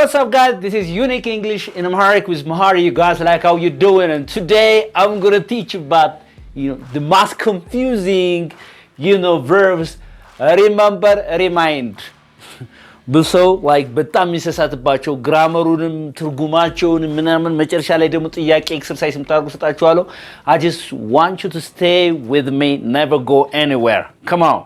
what's up guys, this is Unique English in Amharic with Mahari. You guys like how you doing? And today I'm gonna teach you about the most confusing verbs. Remember, remind. ብዙ like በጣም የሚሳሳቱባቸው ግራመሩንም ትርጉማቸውንም ምናምን መጨረሻ ላይ ደግሞ ጥያቄ ኤክሰርሳይዝ ምታርጉ ሰጣችኋለሁ. I just want you to stay with me, never go anywhere. Come on.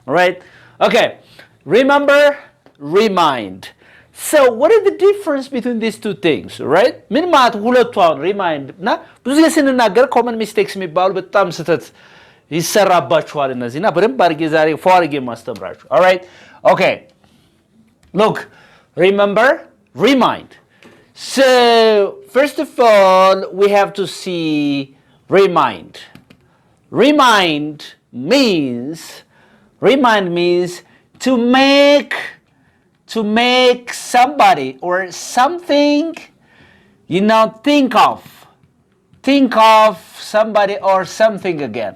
All right? Okay. Remember, remind. So, what is the difference between these two things, right? ምን ማለት ሁለቱ አሁን remind እና ብዙ ጊዜ ስንናገር common mistakes የሚባሉ በጣም ስህተት ይሰራባችኋል እነዚህና በደንብ አድርጌ ዛሬ ፎርጌ ማስተምራችሁ. All right? Okay. Look, remember, remind. So, first of all, we have to see remind. Remind means to make somebody or something think of somebody or something again.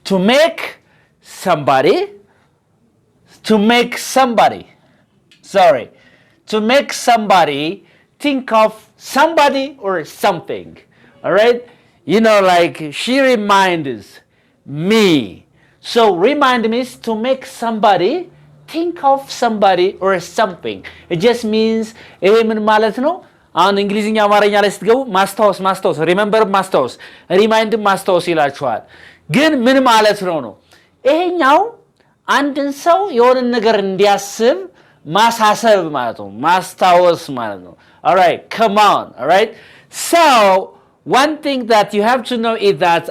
To make somebody think of somebody or something. All right? Like she reminds me. So remind means to make somebody think of somebody or something. It just means ይሄ ምን ማለት ነው? አሁን እንግሊዝኛ አማርኛ ላይ ስትገቡ ማስታወስ remember ማስታወስ remind ማስታወስ ይላችኋል. ግን ምን ማለት ነው? ይሄኛው አንድን ሰው የሆነ ነገር እንዲያስብ ማሳሰብ ማለት ነው። ማስታወስ ማለት ነው. All right, come on. All right? So, one thing that you have to know is that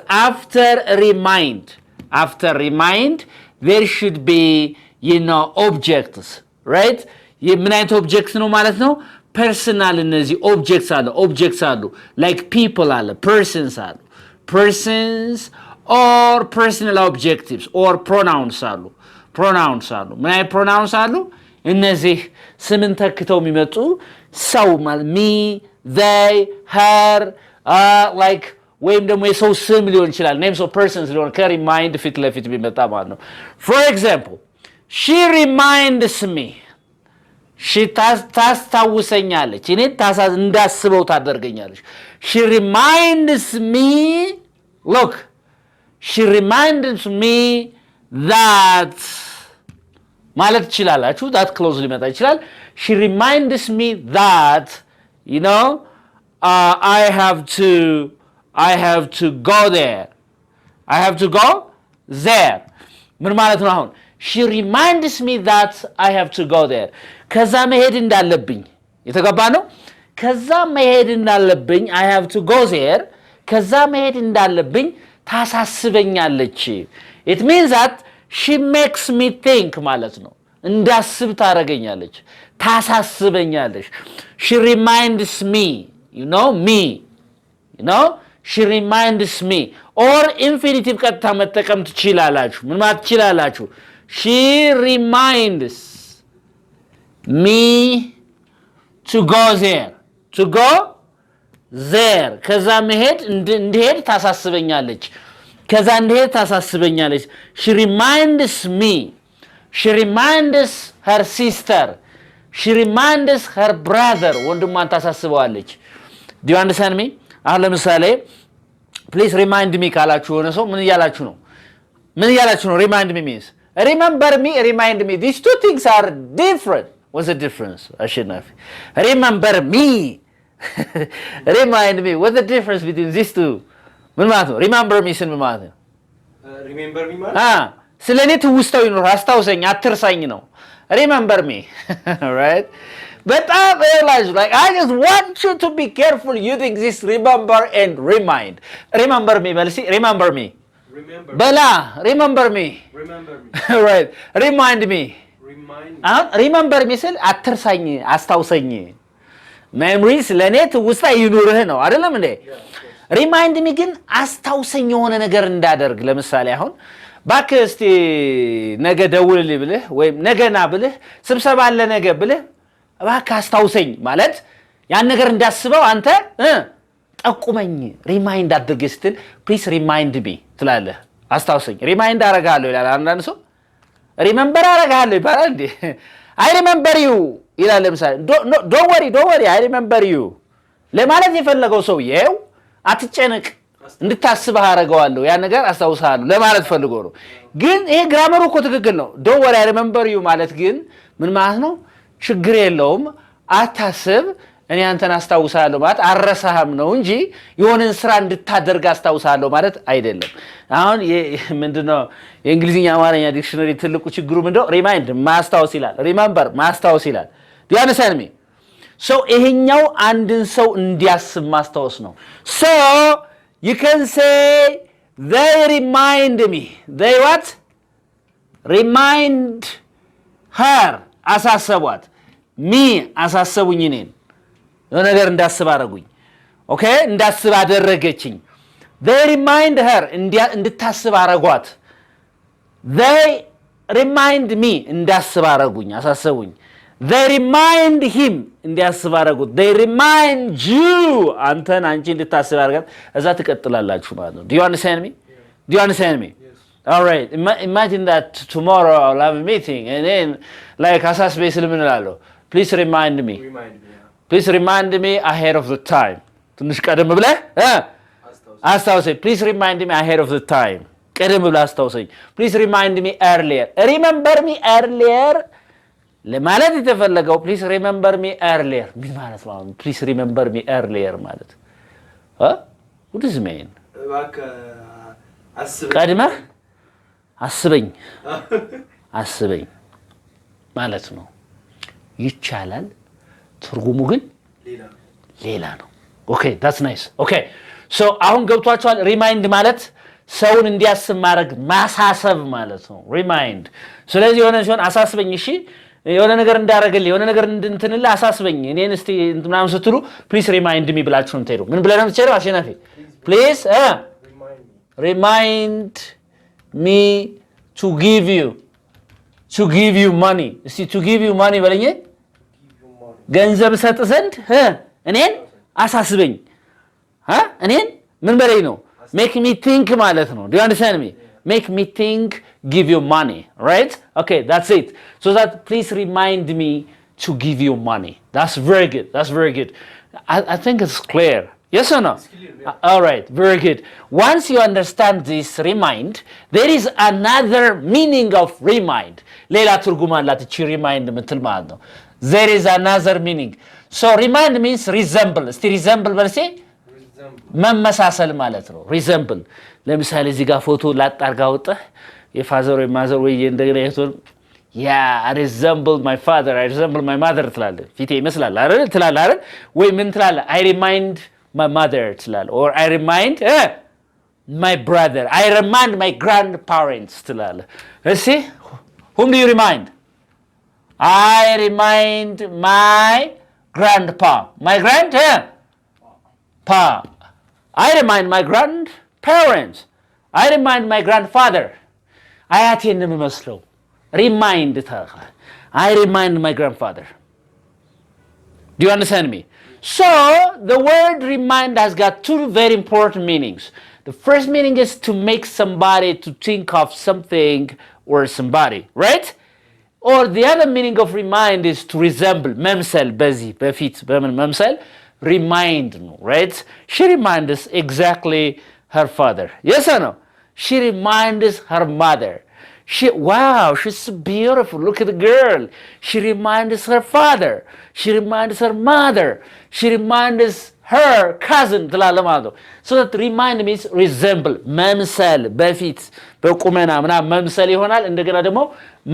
after remind, there should be, objects, right? ምን አይነት objects ነው ማለት ነው? Personal እነዚህ objects አሉ. Like people አለ, persons or personal objectives or pronouns አሉ. ምን አይነት pronouns አሉ? እነዚህ ስምን ተክተው የሚመጡ ሰው ማለት me, they, her, like ወይም ደግሞ የሰው ስም ሊሆን ይችላል. names of persons ሊሆን ከሪማይንድ ፊት ለፊት ቢመጣ ማለት ነው. For example, she reminds me. she ታስታውሰኛለች. እኔ እንዳስበው ታደርገኛለች. she reminds me. Look, she reminds me that ማለት ይችላልችሁ. that close ሊመጣ ይችላል. she reminds me that I have to go there. ምን ማለት ነው አሁን? she reminds me that I have to go there. ከዛ መሄድ እንዳለብኝ የተገባ ነው። ከዛ መሄድ እንዳለብኝ I have to go there. ከዛ መሄድ እንዳለብኝ ታሳስበኛለች. it means that she makes me think ማለት ነው። እንዳስብ ታረጋኛለች፣ ታሳስበኛለች. she reminds me, me. she reminds me. or infinitive ቀጥታ መጠቀም ትችላላችሁ. ምን ማለት ትችላላችሁ? she reminds me to go there. ከዛ መሄድ እንድሄድ ታሳስበኛለች. she reminds me. she reminds her sister. she reminds her brother. ወንድሟን ታሳስበዋለች. do you understand me? አሁን ለምሳሌ please remind me ካላችሁ ሆነ ሰው ምን እያላችሁ ነው? remind me means remember me, remind me. These two things are different. What's the difference? Ashinafi. Remember me. remind me. What's the difference between these two? ምን ማለት ነው? remember me ስን ማለት ነው? remember me ማለት ስለኔ ትውስታው ይኖር አስታውሰኝ አትርሳኝ ነው. remember me. Right? But like I just want you to be careful using this remember and remind. Remember me, Melsi. Remember me. Bala, remember me. Right. Remind me. remember me ስል አትርሳኝ አስታውሰኝ. memories ለኔ ትውስታ ይኖርህ ነው አይደለም እንዴ? remind me ግን አስታውሰኝ የሆነ ነገር እንዳደርግ። ለምሳሌ አሁን ባክህ እስቲ ነገ ደውልልኝ ብለህ ወይም ነገና ብለህ ስብሰባ አለ ነገ ብለህ ባክህ አስታውሰኝ ማለት ያን ነገር እንዳስበው አንተ ጠቁመኝ ሪማይንድ አድርግ ስትል ፕሊዝ ሪማይንድ ሚ ትላለህ። አስታውሰኝ ሪማይንድ አረጋለሁ ይላል አንዳንድ ሰው። ሪመምበር አረጋለሁ ይባላል እንዴ I remember you ይላል ለምሳሌ don't worry I remember you ለማለት የፈለገው ሰውዬው አትጨነቅ እንድታስበህ አረጋዋለሁ ያ ነገር አስተውሳለሁ ለማለት ፈልጎ ነው ግን ይሄ ግራመሩ እኮ ትክክል ነው don't worry I remember you ማለት ግን ምን ማለት ነው ችግር የለውም አታስብ እኔ አንተን አስተውሳለሁ ማለት አረሳህም ነው እንጂ የሆነን ስራ እንድታደርግ አስተውሳለሁ ማለት አይደለም አሁን ምንድነው የእንግሊዝኛ አማርኛ ዲክሽነሪ ትልቁ ችግሩ ምንድነው ሪማይንድ ማስታወስ ይላል ሪመምበር ማስታወስ ይላል do you understand me so ይሄኛው አንድን ሰው እንዲያስብ ማስታወስ ነው so you can say they remind me they what remind her አሳሰቧት me አሳሰቡኝ እኔን ነገር እንዳስብ አረጉኝ ኦኬ እንዳስብ አደረገችኝ they remind her እንድታስብ አረጓት they remind me እንዳስብ አረጉኝ አሳሰቡኝ they remind him እንዲያስብ አረጉት they remind you አንተን አንቺ እንድታስብ አረጋት እዛ ትቀጥላላችሁ ማለት ነው do you understand me do you understand me yes. all right imagine that tomorrow I'll have a meeting and then like አሳስበኝ ስለምን እላለሁ please remind me Please remind me ahead of the time. ትንሽ ቀደም ብለህ አስታውሰኝ. Please remind me ahead of the time. ቀደም ብለህ አስታውሰኝ. Please remind me earlier. Remember me earlier. ለማለት የተፈለገው please remember me earlier. ምን ማለት ነው? Please remember me earlier ማለት. What does it mean? ቀድመህ አስበኝ ማለት ነው. ይቻላል ትርጉሙ ግን ሌላ ነው ኦኬ that's nice ኦኬ so አሁን ገብቷችኋል ሪማይንድ ማለት ሰውን እንዲያስብ ማድረግ ማሳሰብ ማለት ነው ሪማይንድ ስለዚህ የሆነ ሲሆን አሳስበኝ እሺ የሆነ ነገር እንዳረጋግልኝ የሆነ ነገር እንድንትንላ አሳስበኝ እኔን እስቲ እንትናም ስትሉ please remind me ብላችሁ ነው ተይሩ ምን ብለህ ነው የምትጨረው አሸናፊ please remind me to give you money እስቲ to give you money በለኝ ገንዘብ ሰጥ ዘንድ እኔን አሳስበኝ እኔን ምን በለኝ ነው make me think ማለት ነው do you understand me make me think give you money right okay that's it so that please remind me to give you money that's very good I think it's clear yes or no all right very good once you understand this remind there is another meaning of remind ሌላ ትርጉም አላት እቺ remind ምትል ማለት ነው there is another meaning so remind means resemble እስቲ resemble በርሴ መመሳሰል ማለት ነው resemble ለምሳሌ እዚህ ጋር ፎቶ ላጣርጋ ወጣ የፋዘር ወይ ማዘር ወይ እንደገና ይቶን I resemble my father I resemble my mother ትላለህ ፊቴ ይመስላል አይደል ወይ ምን ትላለህ I remind my mother ትላለህ or I remind my brother I remind my grandparents ትላለህ እሺ whom do you remind I remind my grandpa. My grandpa. I remind my grandparents. I remind my grandfather. አያቴን ነው የምመስለው. Remind I remind my grandfather. Do you understand me? So, the word remind has got two very important meanings. The first meaning is to make somebody to think of something or somebody, right? Or the other meaning of remind is to resemble መምሰል በዚህ በፊት በምን መምሰል remind ነው right she reminds exactly her father yes or no she reminds her mother wow she's so beautiful look at the girl she reminds her father she reminds her mother she reminds her cousin ትላለህ ማለት ነው so that remind means resemble መምሰል በፊት በቁመና ምናምን መምሰል ይሆናል እንደገና ደግሞ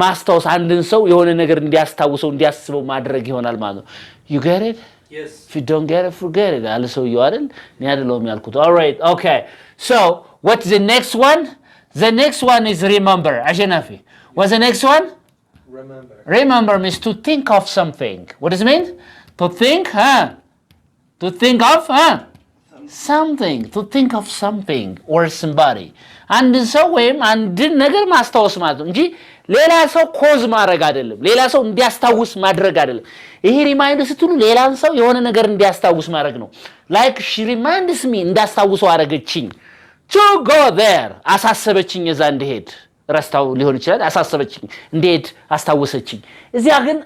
ማስታወስ አንድን ሰው የሆነ ነገር እንዲያስታውሰው እንዲያስበው ማድረግ ይሆናል ማለት ነው you get it yes if you don't get it forget it አለ ሰውየው አይደል እኔ አይደለሁም ያልኩት all right okay so what's the next one is remember አሸናፊ what's the next one remember means to think of something what does it mean to think to think of something to think of something or somebody አንድ ሰው ወይም አንድ ነገር ማስታወስ ማለት ነው እንጂ ሌላ ሰው ኮዝ ማድረግ አይደለም ሌላ ሰው እንዲያስታውስ ማድረግ አይደለም ይሄ ሪማይንድ ስትሉ ሌላን ሰው የሆነ ነገር እንዲያስታውስ ማድረግ ነው like she reminds me እንዳስታውሰው አረጋችኝ to go there አሳሰበችኝ እዛ እንድሄድ ረስታው ሊሆን ይችላል አሳሰበችኝ እንዴት አስታወሰችኝ እዚያ ግን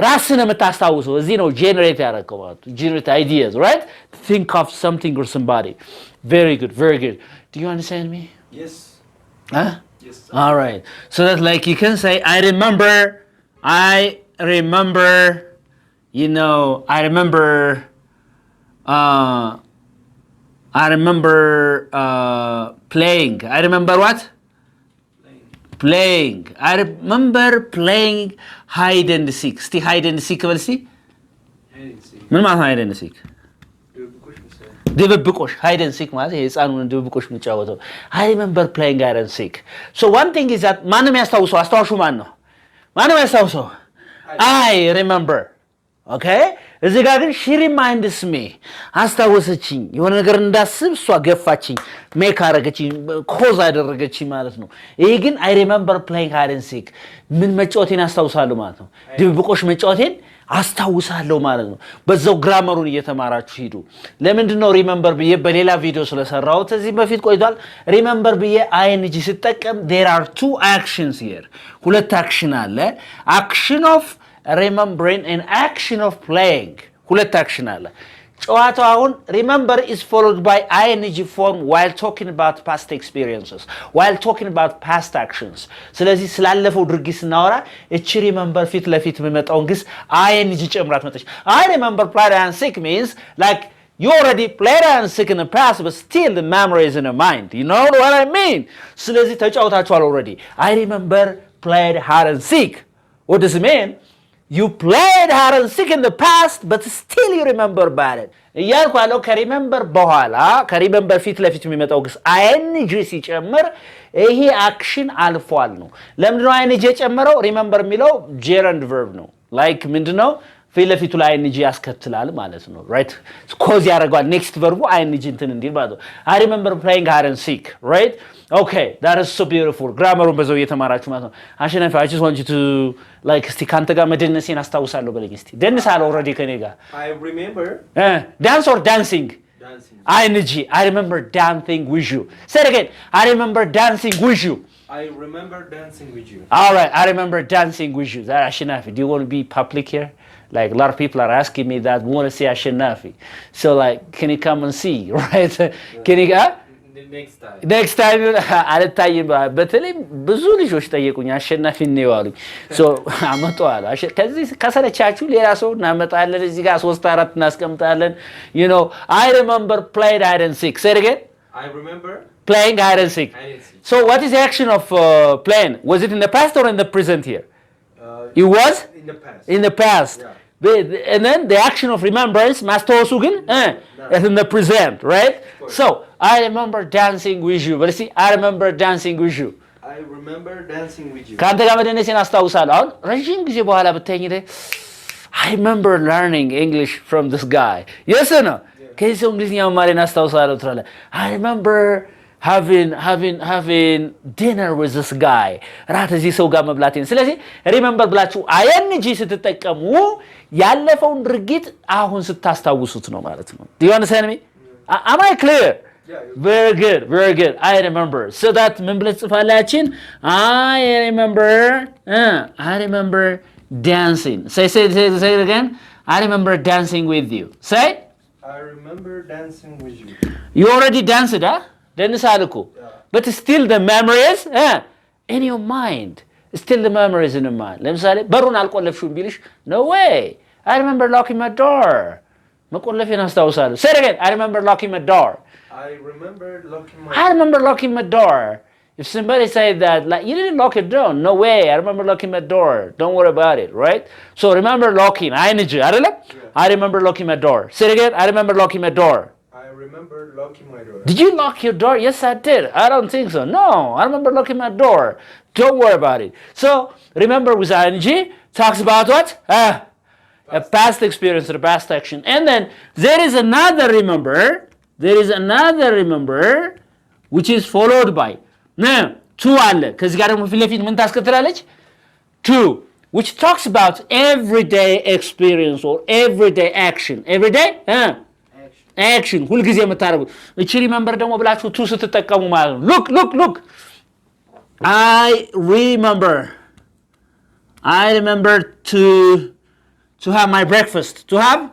ራስን የምታስታውሰው እዚህ ነው ጄነሬት ያደረገው ማለት generate ideas right think of something or somebody very good do you understand me yes yes all right so that like you can say I remember you know I remember playing I remember what playing I remember playing hide and seek እስቲ hide and seek በል እስቲ ምን ማለት hide and seek ድብብቆሽ hide and seek ማለት የህፃኑን ድብብቆሽ የሚጫወተው I remember playing hide and seek so one thing is that ማንም ያስታውሰው አስታውሹ ማንም ያስታውሰው I remember okay እዚህ ጋር ግን she reminds me አስታወሰችኝ የሆነ ነገር እንዳስብ እሷ ገፋችኝ ሜክ አደረገችኝ ኮዝ አደረገችኝ ማለት ነው ይሄ ግን I remember playing hide and seek ምን መጫወቴን አስታውሳለሁ ማለት ነው ድብብቆሽ መጫወቴን አስታውሳለሁ ማለት ነው በዛው ግራመሩን እየተማራችሁ ሂዱ ለምንድን ነው remember ብዬ በሌላ ቪዲዮ ስለሰራሁት እዚህ በፊት ቆይቷል remember ብዬ ing ሲጠቀም there are two actions here ሁለት አክሽን አለ action of remembering and action of playing ሁለት አክሽን አለ ጨዋታው አሁን remember is followed by ing form while talking about past experiences while talking about past actions ስለዚህ ስላለፈው ድርጊት ስናወራ እቺ remember ፊት ለፊት የሚመጣውን ግስ ing ጨምራት መጣች I remember playing and sick means like you already played and sick in the past but still the memory is in your mind you know what I mean ስለዚህ ተጫውታችኋል already I remember played hide and seek what does it mean You played hide and seek in the past, but still you remember about it. እያልኩ ያለው ከሪመምበር በኋላ ከሪመምበር ፊት ለፊት የሚመጣው ግስ ing ሲጨምር ይሄ አክሽን አልፏል ነው ለምንድን ነው ing የጨመረው ሪመምበር የሚለው gerund verb ነው like ምንድነው ፊት ለፊቱ ላይ ing ያስከትላል ማለት ነው right cause ያደርጋል next verb ing እንትን እንዲል ማለት ነው I remember playing hide and seek right okay that is so beautiful grammarውን በዛው እየተማራችሁ ማለት ነው አሸናፊ I just want you to like እስቲ ካንተ ጋር መደነሴን አስታውሳለሁ በለኝ እስቲ ደንሳለሁ already ከኔ ጋር I remember dance or dancing ing I remember dancing with you say it again I remember dancing with you I remember dancing with you all right I remember dancing with you that Ashinafi do you want to be public here like a lot of people are asking me that want to see Ashinafi so like can you come and see right can you next time አልታይም በተለይ ብዙ ልጆች ጠየቁኝ አሸናፊ ነው ያሉኝ so አመጣዋለሁ ከዚህ ከሰለቻችሁ ሌላ ሰው እናመጣለን እዚህ ጋር 3 4 እናስቀምጣለን you know I remember played hide and seek say it again I remember playing hide and seek so what is the action of playing was it in the past or in the present here it was in the past and then the action of remembrance ማስታወሱ ግን is in the present right so I remember dancing with you but see I remember dancing with you I remember dancing with you ካንተ ጋር መደነሴን አስታውሳለሁ አሁን ረጅም ጊዜ በኋላ ብታየኝ I remember learning English from this guy yes or no ከዚህ እንግሊዝኛ መማሬን አስታውሳለሁ ትላለህ I remember having dinner with this guy ራት እዚህ ሰው ጋር መብላቴን ስለዚህ remember ብላችሁ ing ስትጠቀሙ ያለፈውን ድርጊት አሁን ስታስታውሱት ነው ማለት ነው do you understand me am I clear very good I remember so that ምን ብለህ ጽፋላችን I remember dancing say it again I remember dancing with you say I remember dancing with you you already danced ደንሳል እኮ but still the memories in your mind still the memories in your mind ለምሳሌ በሩን አልቆለፍሽም ቢልሽ no way I remember locking my door መቆለፌን አስታውሳለሁ say it again I remember locking my door I remember locking my door if somebody say that like you didn't lock your door no way I remember locking my door don't worry about it right so remember locking ing አይደለም I remember locking my door say it again I remember locking my door I remember locking my door did you lock your door yes I did I don't think so no I remember locking my door don't worry about it so remember with ing talks about what a past experience or a past action and then there is another remember which is followed by now to አለ ከዚህ ጋር ደግሞ ፊት ለፊት ምን ታስከትላለች to which talks about everyday experience or everyday action everyday action ሁሉ ጊዜ የምታረጉት እቺ remember ደግሞ ብላችሁ to ስትጠቀሙ ማለት ነው look I remember to have my breakfast. To have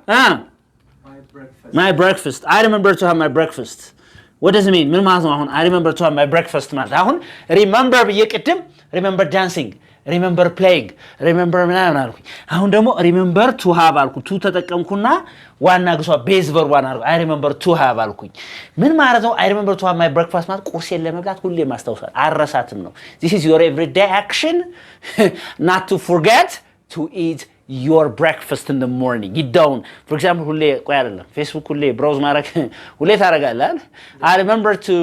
my breakfast. I remember to have my breakfast. What does it mean? ምን ማለት ነው አሁን I remember to have my breakfast ማለት አሁን remember ብዬ ቅድም remember dancing remember playing remember ምናምን አልኩኝ። አሁን ደግሞ remember to have አልኩ to ተጠቀምኩና ዋና ግሷ ቤዝ ቨርቧን አልኩ I remember to have አልኩኝ። ምን ማለት ነው? I remember to have my breakfast ማለት ቁርሴን ለመብላት ሁሌ ማስታወሳል አረሳትም ነው። This is your everyday action not to forget to eat your breakfast in the morning. You don't. For example, ሁሌ ቆይ አይደለም Facebook ሁሌ ብራውዝ ማድረግ ሁሌ ታደርጋለህ። I remember to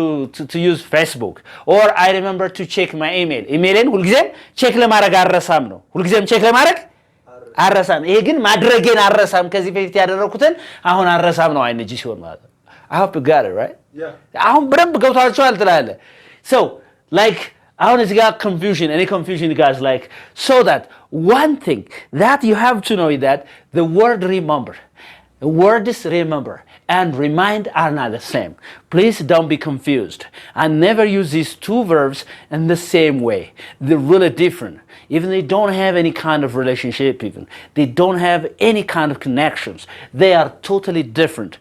use Facebook or I remember to check my email. ኢሜይልን ሁልጊዜም ቼክ ለማድረግ አረሳም ነው። ሁልጊዜም ቼክ ለማድረግ አረሳም። ይሄ ግን ማድረጌን አረሳም ከዚህ በፊት ያደረኩትን አሁን አረሳም ነው አይንጂ ሲሆን ማለት ነው። I hope you got it, right? Yeah. አሁን በደንብ ገብቷችኋል ትላለህ። So, like አሁን እዚህ ጋር confusion, any confusion guys like so that one thing that you have to know is that the word remember, the word is remember and remind are not the same. Please don't be confused. I never use these two verbs in the same way. They're really different. Even they don't have any kind of relationship even. They don't have any kind of connections. They are totally different.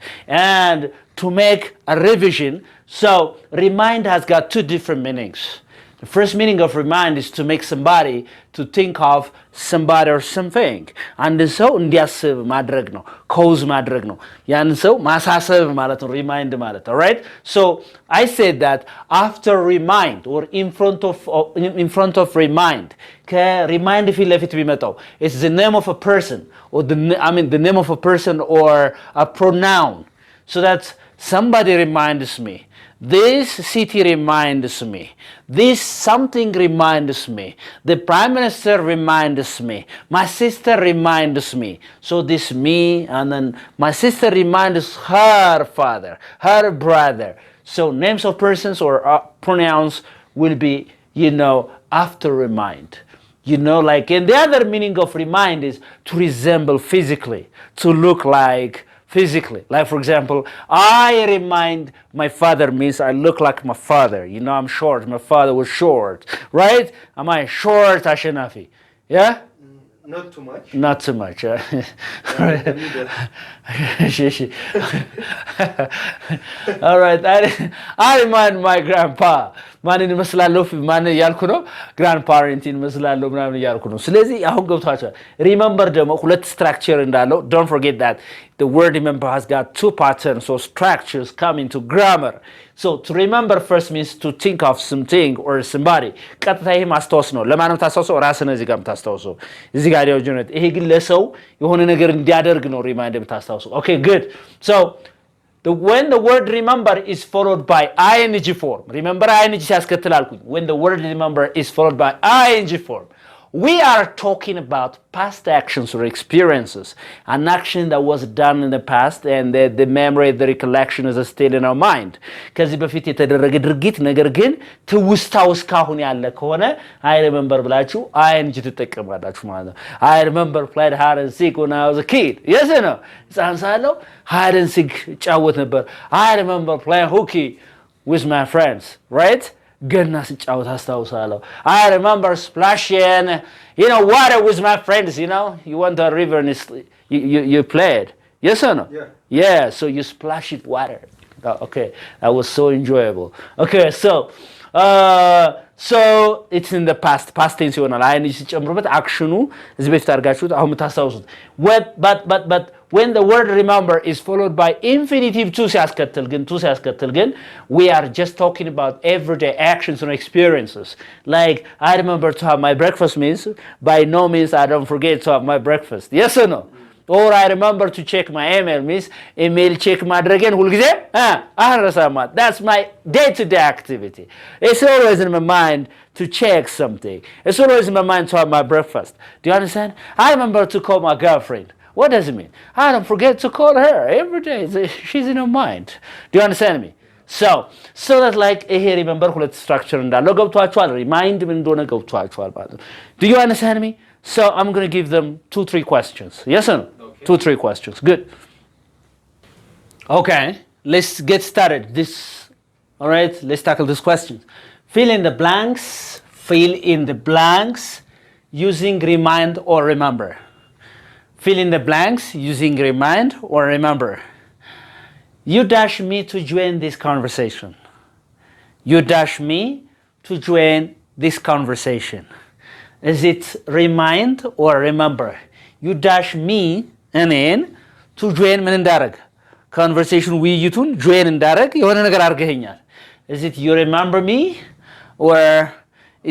And to make a revision, so remind has got two different meanings. The first meaning of remind is to make somebody to think of somebody or something. And so እንዲያስብ ማድረግ ነው cause ማድረግ ነው ያን ሰው ማሳሰብ ማለት ነው remind ማለት all right so I said that after remind or in front of remind ከremind ፊት ለፊት ቢመጣው it's the name of a person or the name of a person or a pronoun so that somebody reminds me. This city reminds me. This something reminds me. The Prime Minister reminds me. My sister reminds me. So this me and then my sister reminds her father, her brother. So names of persons or pronouns will be, after remind. Like, and the other meaning of remind is to resemble physically, to look like physically. Like, for example, I remind my father means I look like my father. I'm short. My father was short. Right? Am I short, Ashinafi? Yeah? Not too much. Not too much. All right. I remind my grandpa. ማንን ይመስላለሁ ማን ያልኩ ነው grandparent ይመስላለሁ ምናምን ያልኩ ነው ስለዚህ አሁን ገብቷቸዋል remember ደግሞ ሁለት structure እንዳለው don't forget that the word remember has got two patterns or structures come into grammar so to remember first means to think of something or somebody ቀጥታ ይሄ ማስታወስ ነው ለማንም ታስታውሰው ራስን እዚህ ጋር ታስታውሰው እዚህ ጋር ያው ጀነት ይሄ ግን ለሰው የሆነ ነገር እንዲያደርግ ነው remind የምታስታውሰው okay good so when the word remember is followed by ing form remember ing ሲያስከትል አልኩኝ when the word remember is followed by ing form we are talking about past actions or experiences an action that was done in the past and the memory the recollection is still in our mind ከዚህ በፊት የተደረገ ድርጊት ነገር ግን ትውስታው እስካሁን ያለ ከሆነ I remember ብላችሁ ing ትጠቀማላችሁ ማለት ነው I remember played hide and seek when I was a kid yes or no ሳንሳለው hide and seek ጫወት ነበር I remember playing hooky with my friends right ገና ስጫወት አስታውሳለሁ I remember splashing water with my friends you went to a river and you played yes or no yeah so you splash it water okay that was so enjoyable okay so it's in the past tense ይሆናል አይን ሲጨምሩበት አክሽኑ እዚህ በፊት አድርጋችሁት አሁን የምታስታውሱት but when the word remember is followed by infinitive to ሲያስከትል ግን we are just talking about everyday actions and experiences like I remember to have my breakfast means by no means I don't forget to have my breakfast yes or no or I remember to check my email means email check ማድረጌን ሁልጊዜ አረሳማ that's my day-to-day activity it's always in my mind to check something it's always in my mind to have my breakfast do you understand I remember to call my girlfriend what does it mean I don't forget to call her every day she's in her mind do you understand me so that like ይሄ remember ሁለት structure እንዳለው ገብቷችኋል remind ምን እንደሆነ ገብቷችኋል ማለት ነው do you understand me so I'm going to give them 2-3 questions yes or no okay. 2-3 questions good okay let's get started all right let's tackle these questions fill in the blanks fill in the blanks using remind or remember. Fill in the blanks using remind or remember. You dash me to join this conversation. You dash me to join this conversation. Is it remind or remember? You dash me እኔን to join ምን እንዳረግ conversation ውይይቱን join እንዳረግ የሆነ ነገር አርገኸኛል. Is it you remember me or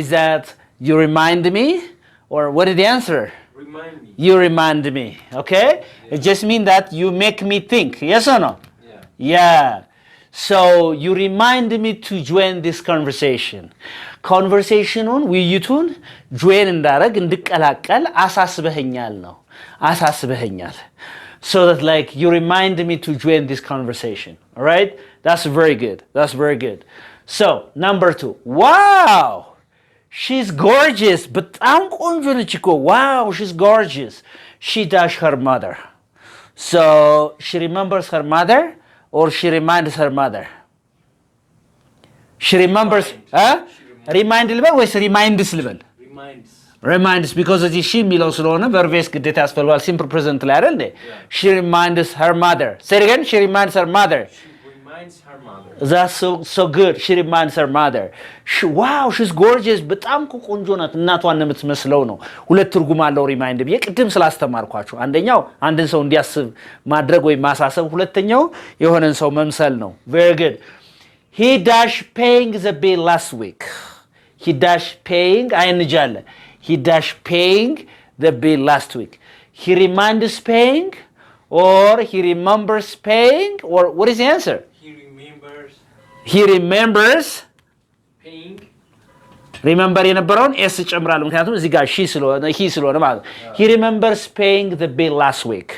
is that you remind me or what is the answer? Remind me. You remind me. Okay? It just means that you make me think. Yes or no? Yeah. So you remind me to join this conversation. Conversationውን ውይይቱን join እንዳረግ እንድቀላቀል አሳስበኸኛል ነው. አሳስበኸኛል. So that like you remind me to join this conversation. All right? That's very good. That's very good. So, number 2. Wow! She's gorgeous. በጣም ቆንጆ ነች እኮ. Wow, she's gorgeous. She dash her mother. So, she remembers her mother or she reminds her mother? She remembers, remind ልበል ወይስ reminds ልበል? Reminds because of she የሚለው ስለሆነ verb ግዴታ ያስፈልጋል simple present ላይ አይደል እንዴ? She reminds her mother. Say it again. She reminds her mother. She reminds her mother. That's so good. She reminds her mother. Wow, she's gorgeous. በጣም ቆንጆ ናት። እናቷን ነው የምትመስለው ነው። ሁለት ትርጉም አለው remind ብዬ ቅድም ስላስተማርኳችሁ። አንደኛው አንድን ሰው እንዲያስብ ማድረግ ወይ ማሳሰብ፣ ሁለተኛው የሆነን ሰው መምሰል ነው. Very good. He dash paying the bill last week. He dash paying ING አለ. He dash paying the bill last week. He reminds paying or he remembers paying or what is the answer? He remembers paying. Remember የነበረውን s ጨምራለሁ ምክንያቱም እዚህ ጋር he ስለሆነ ማለት ነው. He remembers paying the bill last week.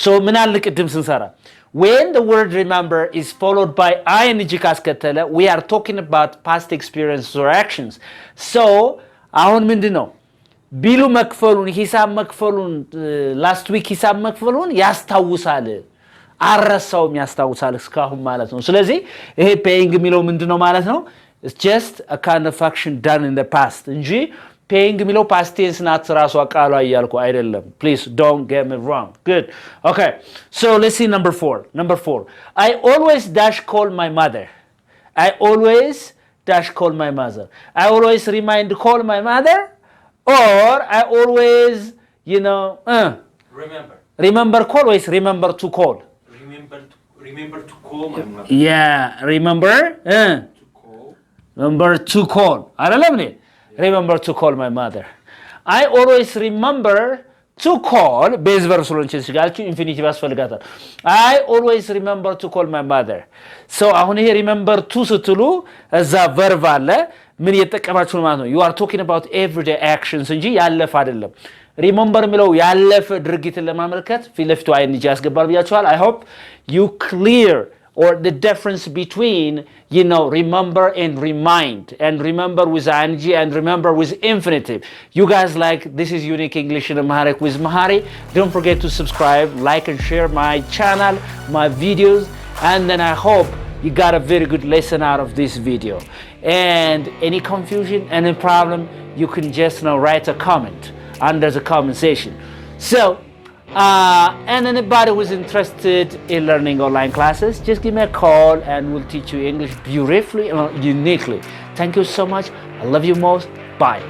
So ምን አለ ቅድም ስንሰራ when the word remember is followed by ing ካስከተለ we are talking about past experiences or actions. So አሁን ምንድነው ቢሉ መክፈሉን ሂሳብ መክፈሉን last week ሂሳብ መክፈሉን ያስታውሳል አረሳውም ያስታውሳል እስካሁን ማለት ነው ስለዚህ ይሄ paying የሚለው ምንድነው ማለት ነው it's just a kind of action done in the past እንጂ paying የሚለው past tense ናት ራሷ ቃሏ እያልኩ አይደለም please don't get me wrong good okay so let's see number 4 I always dash call my mother I always dash call my mother I always remind call my mother or I always remember call always remember to call remember to call my mother yeah remember to call አይደለም እኔ remember to call my mother I always remember to call base verb ስለሆነች ሲጋልኩ infinitive ያስፈልጋታል I always remember to call my mother so አሁን ይሄ remember to ስትሉ እዛ verb አለ ምን እየተጠቀማችሁ ነው ማለት ነው you are talking about everyday actions እንጂ ያለፈ አይደለም remember የሚለው ያለፈ ድርጊትን ለማመልከት ፊት ለፊቱ ing ያስገባል ብያችኋል I hope you clear or the difference between remember and remind and remember with ing and remember with infinitive you guys like this is Unique English in Amharic with Mahari don't forget to subscribe like and share my channel my videos and then I hope you got a very good lesson out of this video and any confusion any problem you can just write a comment under the comment section so and anybody who's interested in learning online classes just give me a call and we'll teach you English beautifully and uniquely thank you so much I love you most bye